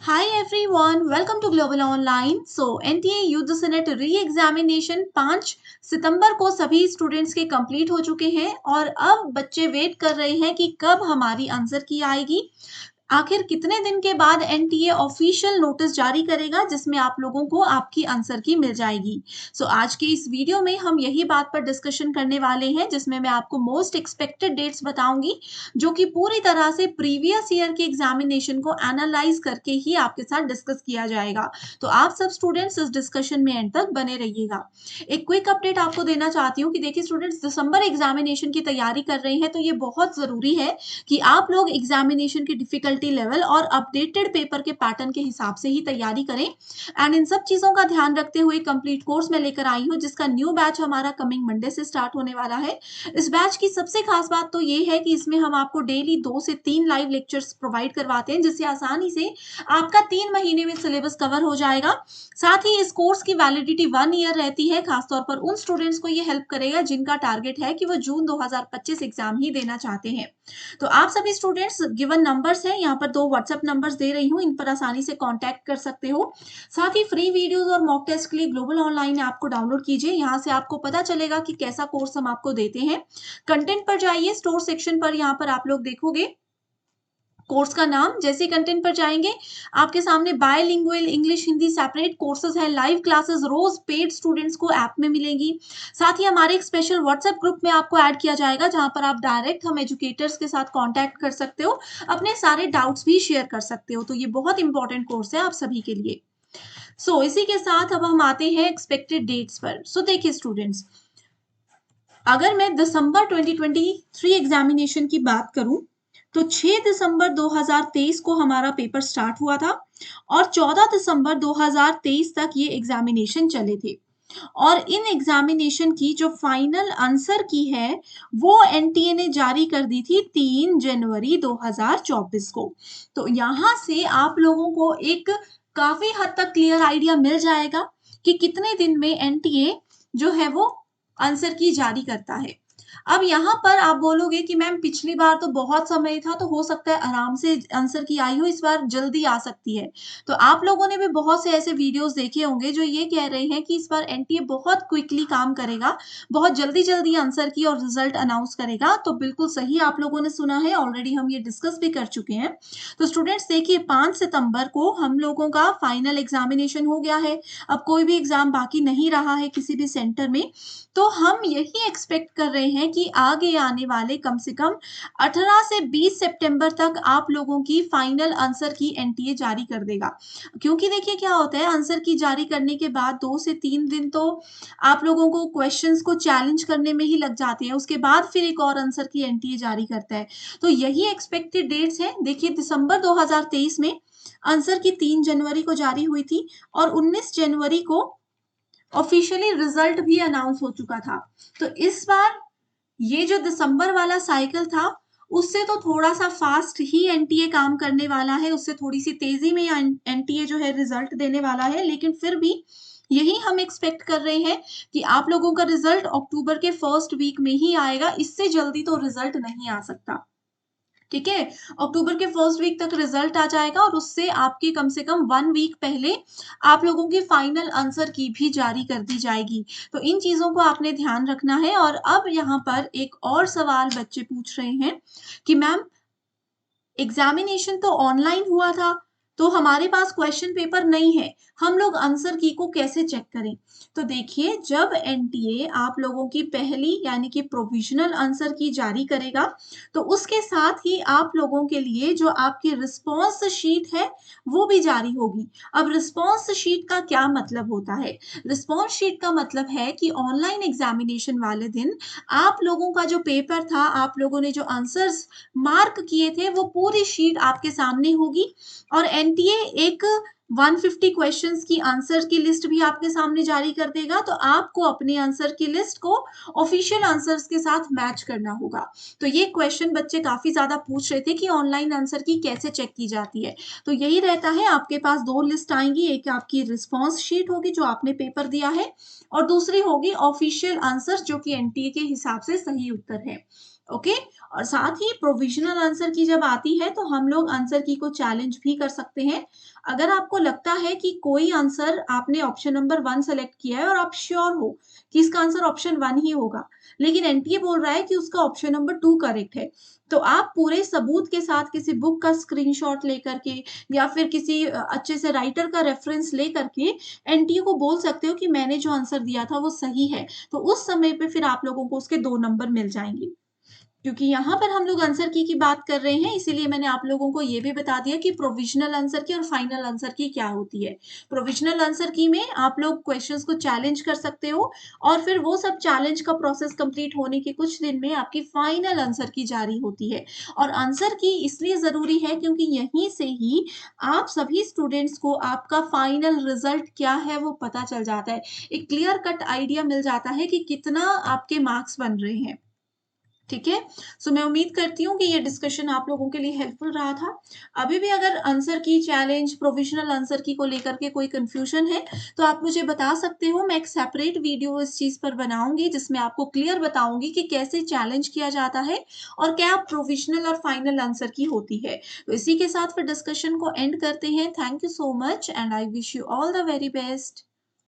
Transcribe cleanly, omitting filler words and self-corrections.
Hi everyone, welcome to Global Online. NTA युद्ध senate re examination 5 सितंबर को सभी students के कंप्लीट हो चुके हैं और अब बच्चे वेट कर रहे हैं कि कब हमारी आंसर की आएगी। आखिर कितने दिन के बाद एनटीए ऑफिशियल नोटिस जारी करेगा जिसमें आप लोगों को आपकी आंसर की मिल जाएगी। आज के इस वीडियो में हम यही बात पर डिस्कशन करने वाले हैं जिसमें मैं आपको मोस्ट एक्सपेक्टेड डेट्स बताऊंगी जो कि पूरी तरह से प्रीवियस ईयर के एग्जामिनेशन को एनालाइज करके ही आपके साथ डिस्कस किया जाएगा। तो आप सब स्टूडेंट्स इस डिस्कशन में एंड तक बने रहिएगा। एक क्विक अपडेट आपको देना चाहती हूँ कि देखिए स्टूडेंट्स दिसंबर एग्जामिनेशन की तैयारी कर रहे हैं तो ये बहुत जरूरी है कि आप लोग एग्जामिनेशन की डिफिकल्टी लेवल और अपडेटेड पेपर के पैटर्न के हिसाब से ही तैयारी करें। एंड इन सब चीजों का ध्यान रखते हुए कंप्लीट कोर्स में लेकर आई हूँ जिसका न्यू बैच हमारा कमिंग मंडे से स्टार्ट होने वाला है। इस बैच की सबसे खास बात तो ये है कि इसमें हम आपको डेली 2 से 3 लाइव लेक्चर्स प्रोवाइड करवाते हैं जिससे आसानी से आपका 3 महीने में सिलेबस कवर हो जाएगा। साथ ही इस कोर्स की वैलिडिटी 1 ईयर रहती है। खासतौर पर उन स्टूडेंट्स को ये हेल्प करेगा जिनका टारगेट है कि वो जून 2025 एग्जाम ही देना चाहते हैं। तो आप सभी स्टूडेंट्स गिवन नंबर्स हैं, यहाँ पर 2 व्हाट्सएप नंबर्स दे रही हूँ, इन पर आसानी से कांटेक्ट कर सकते हो। साथ ही फ्री वीडियोस और मॉक टेस्ट के लिए ग्लोबल ऑनलाइन ऐप को डाउनलोड कीजिए। यहाँ से आपको पता चलेगा कि कैसा कोर्स हम आपको देते हैं। कंटेंट पर जाइए, स्टोर सेक्शन पर यहाँ पर आप लोग देखोगे कोर्स का नाम। जैसे कंटेंट पर जाएंगे आपके सामने bilingual English Hindi separate courses है, लाइव क्लासेस रोज पेड स्टूडेंट्स को ऐप में मिलेंगी। साथ ही हमारे एक स्पेशल व्हाट्सएप ग्रुप में आपको ऐड किया जाएगा जहां पर आप डायरेक्ट हम एजुकेटर्स के साथ कांटेक्ट कर सकते हो, अपने सारे डाउट्स भी शेयर कर सकते हो। तो ये बहुत इंपॉर्टेंट कोर्स है आप सभी के लिए। इसी के साथ अब हम आते हैं एक्सपेक्टेड डेट्स पर। देखिए स्टूडेंट्स, अगर मैं दिसंबर 2023 एग्जामिनेशन की बात करूं तो 6 दिसंबर 2023 को हमारा पेपर स्टार्ट हुआ था और 14 दिसंबर 2023 तक ये एग्जामिनेशन चले थे। और इन एग्जामिनेशन की जो फाइनल आंसर की है वो एनटीए ने जारी कर दी थी 3 जनवरी 2024 को। तो यहाँ से आप लोगों को एक काफी हद तक क्लियर आइडिया मिल जाएगा कि कितने दिन में एनटीए जो है वो आंसर की जारी करता है। अब यहाँ पर आप बोलोगे कि मैम पिछली बार तो बहुत समय था तो हो सकता है आराम से आंसर की आई हो, इस बार जल्दी आ सकती है। तो आप लोगों ने भी बहुत से ऐसे वीडियोस देखे होंगे जो ये कह रहे हैं कि इस बार एनटीए बहुत क्विकली काम करेगा, बहुत जल्दी जल्दी आंसर की और रिजल्ट अनाउंस करेगा। तो बिल्कुल सही आप लोगों ने सुना है, ऑलरेडी हम ये डिस्कस भी कर चुके हैं। तो स्टूडेंट्स देखिए 5 सितंबर को हम लोगों का फाइनल एग्जामिनेशन हो गया है। अब कोई भी एग्जाम बाकी नहीं रहा है किसी भी सेंटर में। तो हम यही एक्सपेक्ट कर रहे हैं कि आगे आने वाले कम से कम 18 से 20 सितंबर तक आप लोगों की फाइनल आंसर की एनटीए जारी कर देगा। क्योंकि देखिए क्या होता है, आंसर की जारी करने के बाद 2 से 3 दिन तो आप लोगों को क्वेश्चंस को चैलेंज करने में ही लग जाते हैं, उसके बाद फिर एक और आंसर की एनटीए जारी करता है। तो यही एक्सपेक्टेड डेट्स हैं। देखिए दिसंबर 2023 में आंसर की 3 जनवरी को जारी हुई थी और 19 जनवरी को ऑफिशियली रिजल्ट भी अनाउंस हो चुका था। तो इस बार ये जो दिसंबर वाला साइकिल था उससे तो थोड़ा सा फास्ट ही एनटीए काम करने वाला है, उससे थोड़ी सी तेजी में एनटीए जो है रिजल्ट देने वाला है। लेकिन फिर भी यही हम एक्सपेक्ट कर रहे हैं कि आप लोगों का रिजल्ट अक्टूबर के फर्स्ट वीक में ही आएगा, इससे जल्दी तो रिजल्ट नहीं आ सकता। ठीक है, अक्टूबर के फर्स्ट वीक तक रिजल्ट आ जाएगा और उससे आपकी कम से कम 1 वीक पहले आप लोगों की फाइनल आंसर की भी जारी कर दी जाएगी। तो इन चीजों को आपने ध्यान रखना है। और अब यहाँ पर एक और सवाल बच्चे पूछ रहे हैं कि मैम एग्जामिनेशन तो ऑनलाइन हुआ था तो हमारे पास क्वेश्चन पेपर नहीं है, हम लोग आंसर की को कैसे चेक करें। तो देखिए जब एनटीए आप लोगों की पहली यानी कि प्रोविजनल आंसर की जारी करेगा तो उसके साथ ही आप लोगों के लिए जो आपकी रिस्पॉन्स शीट है वो भी जारी होगी। अब रिस्पॉन्स शीट का क्या मतलब होता है? रिस्पॉन्स शीट का मतलब है कि ऑनलाइन एग्जामिनेशन वाले दिन आप लोगों का जो पेपर था, आप लोगों ने जो आंसर्स मार्क किए थे वो पूरी शीट आपके सामने होगी और एनटीए एक 150 क्वेश्चंस की आंसर की लिस्ट भी आपके सामने जारी कर देगा। तो आपको अपने आंसर की लिस्ट को ऑफिशियल आंसर्स के साथ मैच करना होगा। तो ये क्वेश्चन बच्चे काफी ज्यादा पूछ रहे थे कि ऑनलाइन आंसर की कैसे चेक की जाती है। तो यही रहता है, आपके पास 2 लिस्ट आएंगी, एक आपकी रिस्पॉन्स शीट होगी जो आपने पेपर दिया है और दूसरी होगी ऑफिशियल आंसर जो कि एनटीए के हिसाब से सही उत्तर है। ओके। और साथ ही प्रोविजनल आंसर की जब आती है तो हम लोग आंसर की को चैलेंज भी कर सकते हैं। अगर आपको लगता है कि कोई आंसर आपने ऑप्शन नंबर 1 सेलेक्ट किया है और आप श्योर हो कि इसका आंसर ऑप्शन 1 ही होगा, लेकिन एनटीए बोल रहा है कि उसका ऑप्शन नंबर 2 करेक्ट है, तो आप पूरे सबूत के साथ किसी बुक का स्क्रीनशॉट लेकर के या फिर किसी अच्छे से राइटर का रेफरेंस लेकर के एनटीए को बोल सकते हो कि मैंने जो आंसर दिया था वो सही है। तो उस समय पे फिर आप लोगों को उसके 2 नंबर मिल जाएँगे। क्योंकि यहाँ पर हम लोग आंसर की बात कर रहे हैं, इसीलिए मैंने आप लोगों को ये भी बता दिया कि प्रोविज़नल आंसर की और फाइनल आंसर की क्या होती है। प्रोविज़नल आंसर की में आप लोग क्वेश्चंस को चैलेंज कर सकते हो और फिर वो सब चैलेंज का प्रोसेस कंप्लीट होने के कुछ दिन में आपकी फाइनल आंसर की जारी होती है। और आंसर की इसलिए ज़रूरी है क्योंकि यहीं से ही आप सभी स्टूडेंट्स को आपका फाइनल रिज़ल्ट क्या है वो पता चल जाता है। एक क्लियर कट आइडिया मिल जाता है कि कितना आपके मार्क्स बन रहे हैं। ठीक है? सो मैं उम्मीद करती हूँ कि ये डिस्कशन आप लोगों के लिए हेल्पफुल रहा था। अभी भी अगर आंसर की चैलेंज, प्रोविज़नल आंसर की को लेकर के कोई कन्फ्यूज़न है, तो आप मुझे बता सकते हो। मैं एक सेपरेट वीडियो इस चीज़ पर बनाऊँगी, जिसमें आपको क्लियर बताऊँगी कि कैसे चैलेंज किया जाता है और क्या प्रोविज़नल और फाइनल आंसर की होती है। तो इसी के साथ फिर डिस्कशन को एंड करते हैं। Thank you so much and I wish you all the very best.